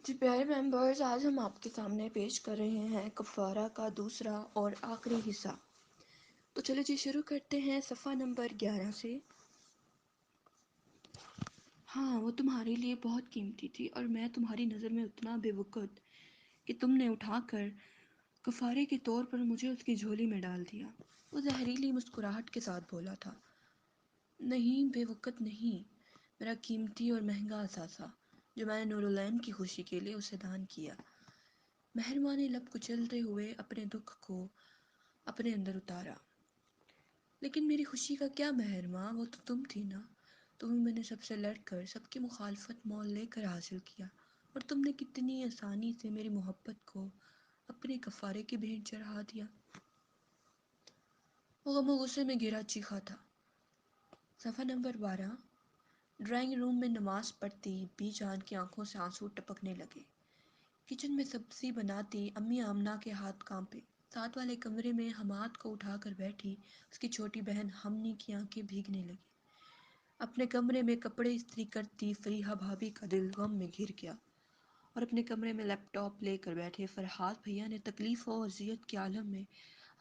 جی پیارے ممبرز، آج ہم آپ کے سامنے پیش کر رہے ہیں کفارہ کا دوسرا اور آخری حصہ۔ تو چلو جی شروع کرتے ہیں صفحہ نمبر 11 سے۔ ہاں، وہ تمہارے لیے بہت قیمتی تھی اور میں تمہاری نظر میں اتنا بے وقت کہ تم نے اٹھا کر کفارے کے طور پر مجھے اس کی جھولی میں ڈال دیا۔ وہ زہریلی مسکراہٹ کے ساتھ بولا تھا۔ نہیں بے وقت نہیں، میرا قیمتی اور مہنگا اثاثہ جو میں نے نورالعین کی خوشی کے لیے اسے دان کیا۔ مہرماں نے لب کچلتے ہوئے اپنے دکھ کو اپنے اندر اتارا۔ لیکن میری خوشی کا کیا مہرماں، وہ تو تم تھی نا، تمہیں میں نے سب سے لڑ کر سب کی مخالفت مول لے کر حاصل کیا، اور تم نے کتنی آسانی سے میری محبت کو اپنے کفارے کی بھیٹ چڑھا دیا۔ وہ غم و غصے میں گرا چیخا تھا۔ صفحہ نمبر 12۔ ڈرائنگ روم میں نماز پڑھتی بی جان کی آنکھوں سے آنسو ٹپکنے لگے۔ کچن میں سبزی بناتی امی آمنہ کے ہاتھ کانپے۔ ساتھ والے کمرے میں حماد کو اٹھا کر بیٹھی اس کی چھوٹی بہن ہمنی کی آنکھیں بھیگنے لگی۔ اپنے کمرے میں کپڑے استری کرتی فریحہ بھابھی کا دل غم میں گھر گیا، اور اپنے کمرے میں لیپ ٹاپ لے کر بیٹھے فرحات بھیا نے تکلیف و اذیت کے عالم میں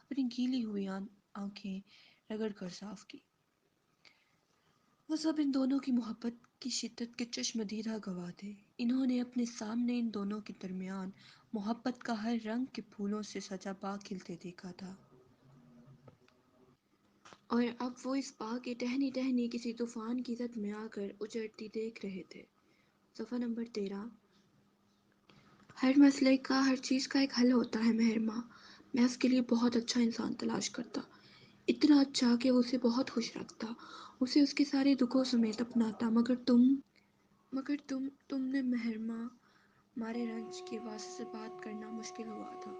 اپنی گیلی ہوئی آنکھیں رگڑ کر صاف کی۔ وہ سب ان دونوں کی محبت کی شدت کے چشم دیدہ گواہ تھے۔ انہوں نے اپنے سامنے ان دونوں کے درمیان محبت کا ہر رنگ کے پھولوں سے سجا باغ کھلتے دیکھا تھا، اور اب وہ اس باغ کے ٹہنی ٹہنی کسی طوفان کی زد میں آ کر اجڑتی دیکھ رہے تھے۔ صفحہ نمبر 13۔ ہر مسئلے کا، ہر چیز کا ایک حل ہوتا ہے مہرماں۔ میں اس کے لیے بہت اچھا انسان تلاش کرتا، اتنا اچھا کہ وہ اسے بہت خوش رکھتا، اسے اس کے سارے دکھوں سمیت اپناتا، مگر تم نے مہرماں، ہمارے رنج کے واسطے سے بات کرنا مشکل ہوا تھا۔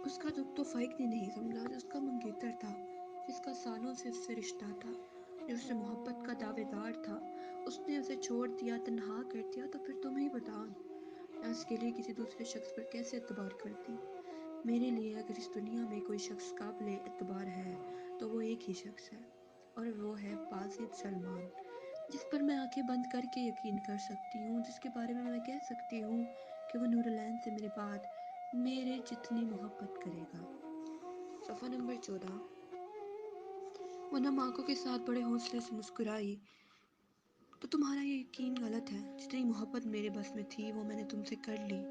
اس کا دکھ تو فائق نے نہیں سنبھلا جو اس کا منگیتر تھا، جس کا سالوں سے اس سے رشتہ تھا، جو اس سے محبت کا دعوے دار تھا، اس نے اسے چھوڑ دیا، تنہا کر دیا۔ تو پھر تم ہی بتاؤ، میں اس کے لیے کسی دوسرے شخص پر کیسے اعتبار کرتی؟ میرے لیے اگر اس دنیا میں کوئی شخص قابل اعتبار ہے تو وہ ایک ہی شخص ہے، اور وہ ہے بازد سلمان، جس پر میں آنکھیں بند کر کے یقین کر سکتی ہوں، جس کے بارے میں کہہ سکتی ہوں کہ وہ نورالعین سے میرے بعد میرے جتنی محبت کرے گا۔ صفحہ نمبر 14۔ وہ نم آنکھوں کے ساتھ بڑے حوصلے سے مسکرائی۔ تو تمہارا یہ یقین غلط ہے، جتنی محبت میرے بس میں تھی وہ میں نے تم سے کر لی۔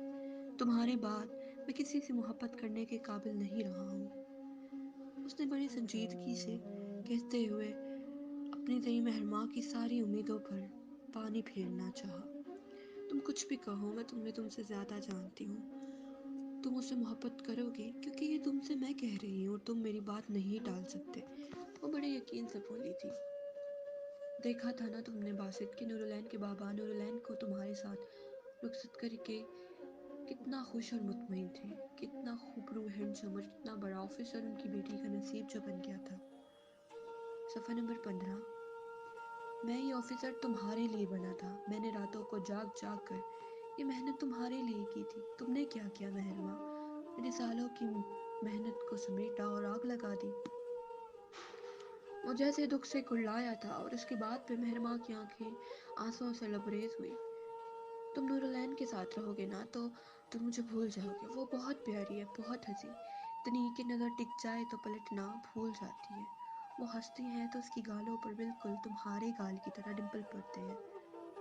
تمہارے بعد میں کسی سے محبت کرنے کے قابل نہیں رہا ہوں۔ اس نے بڑی سنجیدگی سے کہتے ہوئے اپنی نئی مہرماں کی ساری امیدوں پر پانی پھیرنا چاہا۔ تم کچھ بھی کہو، میں تمہیں تم سے زیادہ جانتی ہوں۔ تم اسے محبت کرو گی کیونکہ یہ تم سے میں کہہ رہی ہوں، اور تم میری بات نہیں ٹال سکتے۔ وہ بڑے یقین سے بولی تھی۔ دیکھا تھا نا تم نے باسط کہ نورالعین کے بابا نورالعین کو تمہارے ساتھ رخصت کر کے کتنا خوش اور مطمئن تھے، کتنا خوبرو، ہینڈسم اور کتنا بڑا آفیسر ان کی بیٹی کا نصیب جو بن گیا تھا۔ صفحہ نمبر 15۔ میں یہ آفیسر تمہارے لیے بنا تھا، میں نے راتوں کو جاگ جاگ کر یہ محنت تمہارے لیے کی تھی۔ تم نے کیا کیا مہرماں؟ میرے سالوں کی محنت کو سمیٹا اور آگ لگا دی۔ وہ جیسے دکھ سے کڑلایا تھا، اور اس کی بات پہ مہرماں کی آنکھیں آنسوؤں سے لبریز ہوئی۔ تم نورالعین کے ساتھ رہو گے نا تو تم مجھے بھول جاؤ گے۔ وہ بہت پیاری ہے، بہت ہنسی، اتنی کہ نظر ٹک جائے تو پلٹنا بھول جاتی ہے۔ وہ ہنستی ہیں تو اس کی گالوں پر بالکل تمہارے گال کی طرح ڈمپل پڑتے ہیں۔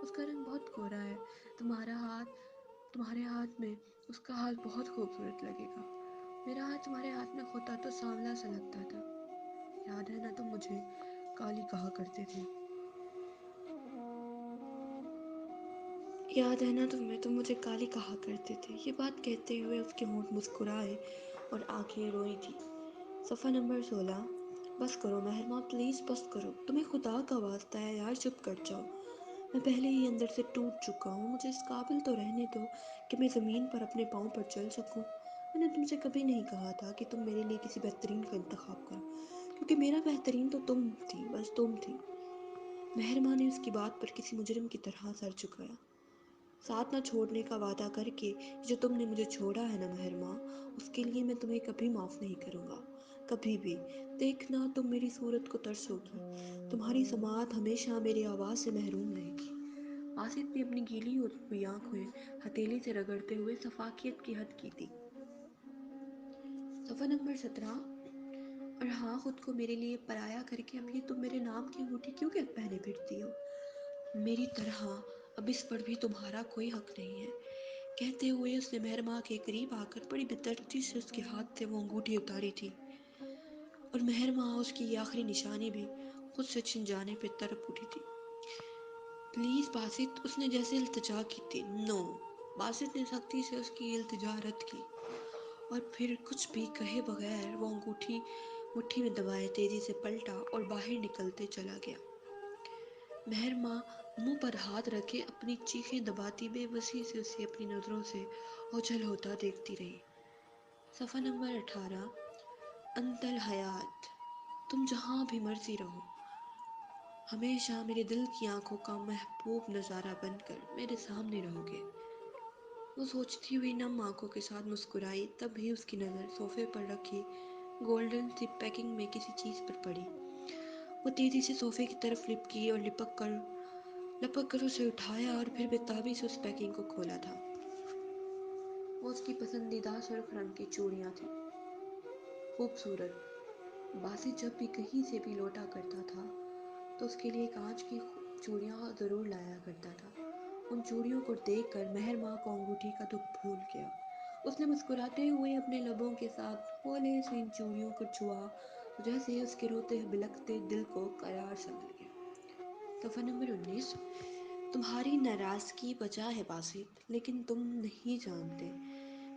اس کا رنگ بہت گورا ہے، تمہارے ہاتھ میں اس کا ہاتھ بہت خوبصورت لگے گا۔ میرا ہاتھ تمہارے ہاتھ میں ہوتا تو سانولا سا لگتا تھا۔ یاد ہے نا تم مجھے کالی کہا کرتے تھے؟ یاد ہے نا تم مجھے کالی کہا کرتے تھے؟ یہ بات کہتے ہوئے اس کے ہونٹ مسکرائے اور آنکھیں روئی تھی۔ صفحہ نمبر 16۔ بس کرو مہرماں، پلیز بس کرو، تمہیں خدا کا واسطہ ہے یار، چپ کر جاؤ۔ میں پہلے ہی اندر سے ٹوٹ چکا ہوں، مجھے اس قابل تو رہنے دو کہ میں زمین پر اپنے پاؤں پر چل سکوں۔ میں نے تم سے کبھی نہیں کہا تھا کہ تم میرے لیے کسی بہترین کا انتخاب کرو، کیونکہ میرا بہترین تو تم تھی، بس تم تھی۔ مہرماں نے اس کی بات پر کسی مجرم کی طرح سر جھکایا۔ ساتھ نہ چھوڑنے کا وعدہ کر کے جو تم نے مجھے چھوڑا ہے نا مہرماں، اس کے لیے میں تمہیں کبھی معاف نہیں کروں گا، کبھی بھی۔ دیکھنا تم میری صورت کو ترسو گی، تمہاری سماعت ہمیشہ میری آواز سے محروم رہے گی۔ آصف نے اپنی گیلی ہوئی آنکھیں ہتھیلی سے رگڑتے ہوئے شفاقیت کی حد کی تھی۔ صفحہ نمبر 17۔ اور ہاں، خود کو میرے لیے پرایا کر کے اب یہ تم میرے نام کی انگوٹھی کیوں کہ پہنے پھرتی ہو؟ میری طرح اب اس پر بھی تمہارا کوئی حق نہیں ہے۔ کہتے ہوئے اس نے مہرماں کے قریب آ کر بڑی بےدردی سے اس کے ہاتھ سے وہ انگوٹھی اتاری تھی، اور مہرماں اس کی یہ آخری نشانی بھی خود سے چھن جانے پہ تڑپ اٹھی تھی۔ پلیز باسط، اس نے جیسے التجا کی تھی۔ نو۔ باسط نے سختی سے اس کی التجا رد کی، اور پھر کچھ بھی کہے بغیر وہ انگوٹھی مٹھی میں دبائے تیزی سے پلٹا اور باہر نکلتے چلا گیا۔ مہرماں منہ پر ہاتھ رکھے اپنی چیخیں دباتی بے بسی سے اسے اپنی نظروں سے اوجھل ہوتا دیکھتی رہی۔ صفحہ نمبر 18۔ انت الحیات، تم جہاں بھی مرضی رہو، ہمیشہ میرے دل کی آنکھوں کا محبوب نظارہ بن کر میرے سامنے رہو گے۔ وہ سوچتی ہوئی نم آنکھوں کے ساتھ مسکرائی، تب بھی اس کی نظر صوفے پر رکھی گولڈن سی پیکنگ میں کسی چیز پر پڑی۔ وہ تیزی سے صوفے کی طرف لپکی اور لپک کر اسے اٹھایا اور پھر بےتابی سے اس پیکنگ کو کھولا تھا۔ وہ اس کی پسندیدہ سرخ رنگ کی چوڑیاں تھیں، خوبصورت۔ باسط جب بھی کہیں سے بھی لوٹا کرتا تھا تو اس کے لیے کانچ کی چوڑیاں ضرور لایا کرتا تھا۔ ان چوڑیوں کو دیکھ کر مہرماں کو انگوٹھی کا دکھ بھول گیا۔ اس نے مسکراتے ہوئے اپنے لبوں کے ساتھ پھولے سے ان چوڑیوں کو چھوا تو جیسے اس کے روتے بلکتے دل کو قرار سا مل گیا۔ صفحہ نمبر 19۔ تمہاری ناراضگی بجا ہے باسط، لیکن تم نہیں جانتے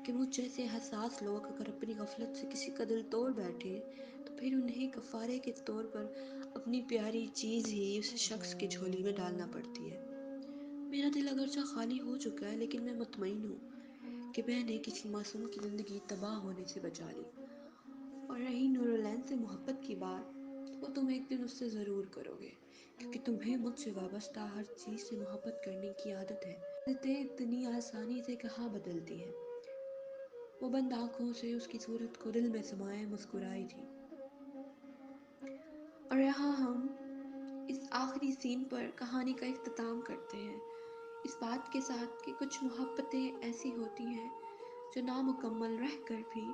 کہ مجھ جیسے حساس لوگ اگر اپنی غفلت سے کسی کا دل توڑ بیٹھے تو پھر انہیں کفارے کے طور پر اپنی پیاری چیز ہی اس شخص کی جھولی میں ڈالنا پڑتی ہے۔ میرا دل اگرچہ خالی ہو چکا ہے، لیکن میں مطمئن ہوں کہ میں نے کسی معصوم کی زندگی تباہ ہونے سے بچا لی۔ اور رہی نورالعین سے محبت کی بات، وہ تم ایک دن اس سے ضرور کرو گے، کیونکہ تمہیں مجھ سے وابستہ ہر چیز سے محبت کرنے کی عادت ہے۔ عادتیں اتنی آسانی سے کہاں بدلتی ہیں؟ وہ بند آنکھوں سے اس کی صورت کو دل میں سمائے مسکرائی تھی۔ اور یہاں ہم اس آخری سین پر کہانی کا اختتام کرتے ہیں، اس بات کے ساتھ کہ کچھ محبتیں ایسی ہوتی ہیں جو نامکمل رہ کر بھی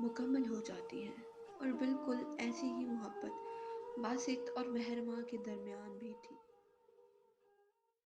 مکمل ہو جاتی ہیں، اور بالکل ایسی ہی محبت باسط اور مہرماں کے درمیان بھی تھی۔